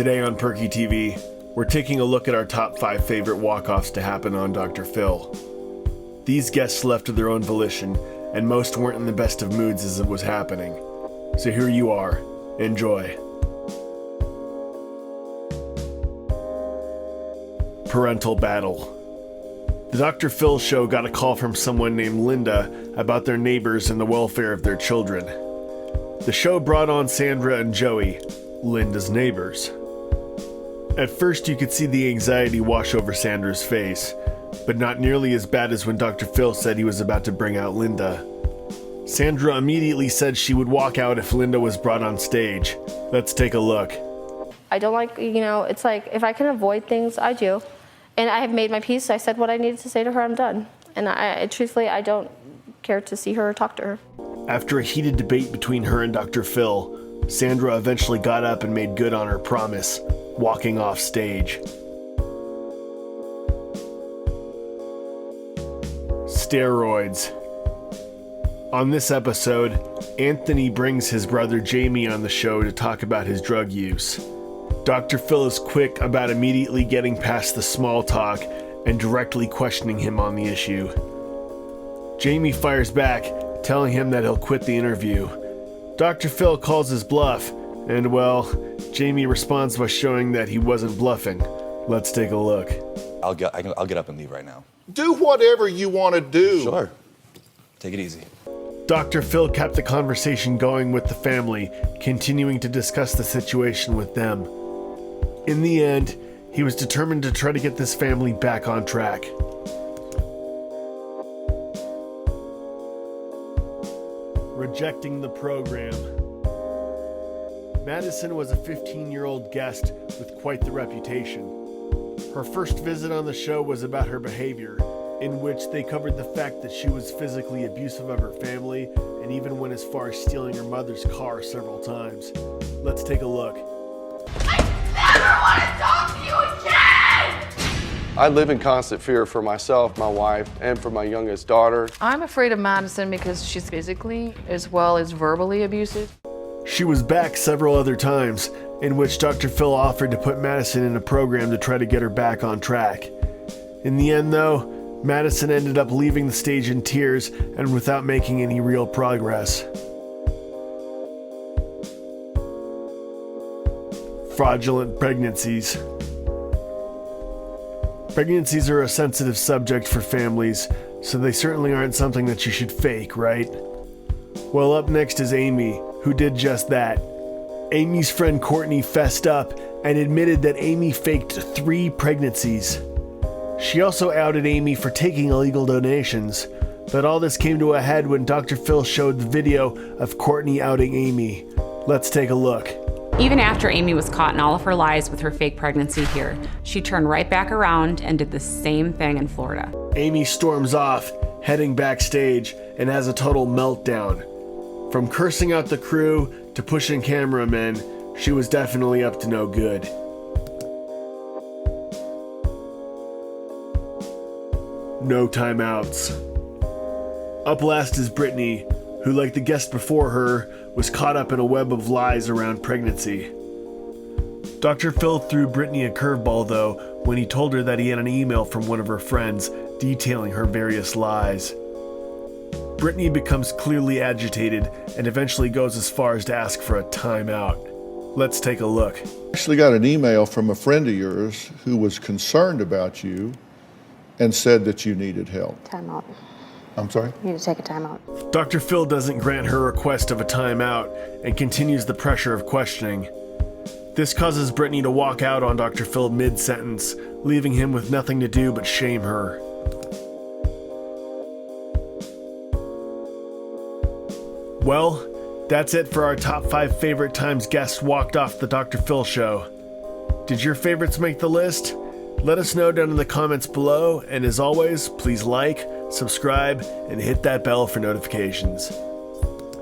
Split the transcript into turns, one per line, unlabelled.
Today on Perky TV, we're taking a look at our top 5 favorite walk-offs to happen on Dr. Phil. These guests left of their own volition, and most weren't in the best of moods as it was happening. So here you are. Enjoy. Parental battle. The Dr. Phil show got a call from someone named Linda about their neighbors and the welfare of their children. The show brought on Sandra and Joey, Linda's neighbors. At first you could see the anxiety wash over Sandra's face, but not nearly as bad as when Dr. Phil said he was about to bring out Linda. Sandra immediately said she would walk out if Linda was brought on stage. Let's take a look.
I don't like, it's like if I can avoid things, I do. And I have made my peace. I said what I needed to say to her. I'm done. And truthfully, I don't care to see her or talk to her.
After a heated debate between her and Dr. Phil, Sandra eventually got up and made good on her promise, walking off stage. Steroids. On this episode, Anthony brings his brother Jamie on the show to talk about his drug use. Dr. Phil is quick about immediately getting past the small talk and directly questioning him on the issue. Jamie fires back, telling him that he'll quit the interview. Dr. Phil calls his bluff, and well, Jamie responds by showing that he wasn't bluffing. Let's take a look.
I'll get up and leave right now.
Do whatever you want to do.
Sure. Take it easy.
Dr. Phil kept the conversation going with the family, continuing to discuss the situation with them. In the end, he was determined to try to get this family back on track. Rejecting the program. Madison was a 15-year-old guest with quite the reputation. Her first visit on the show was about her behavior, in which they covered the fact that she was physically abusive of her family and even went as far as stealing her mother's car several times. Let's take a look.
I never want to talk to you again!
I live in constant fear for myself, my wife, and for my youngest daughter.
I'm afraid of Madison because she's physically as well as verbally abusive.
She was back several other times, in which Dr. Phil offered to put Madison in a program to try to get her back on track. In the end, though, Madison ended up leaving the stage in tears and without making any real progress. Fraudulent pregnancies. Pregnancies are a sensitive subject for families, so they certainly aren't something that you should fake, right? Well, up next is Amy, who did just that. Amy's friend Courtney fessed up and admitted that Amy faked 3 pregnancies. She also outed Amy for taking illegal donations, but all this came to a head when Dr. Phil showed the video of Courtney outing Amy. Let's take a look.
Even after Amy was caught in all of her lies with her fake pregnancy here, she turned right back around and did the same thing in Florida.
Amy storms off, heading backstage, and has a total meltdown. From cursing out the crew to pushing cameramen, she was definitely up to no good. No timeouts. Up last is Brittany, who, like the guest before her, was caught up in a web of lies around pregnancy. Dr. Phil threw Brittany a curveball, though, when he told her that he had an email from one of her friends detailing her various lies. Brittany becomes clearly agitated and eventually goes as far as to ask for a timeout. Let's take a look.
I actually got an email from a friend of yours who was concerned about you and said that you needed help.
Timeout.
I'm sorry?
You need to take a timeout.
Dr. Phil doesn't grant her request of a timeout and continues the pressure of questioning. This causes Brittany to walk out on Dr. Phil mid-sentence, leaving him with nothing to do but shame her. Well, that's it for our top 5 favorite times guests walked off the Dr. Phil show. Did your favorites make the list? Let us know down in the comments below, and as always, please like, subscribe, and hit that bell for notifications.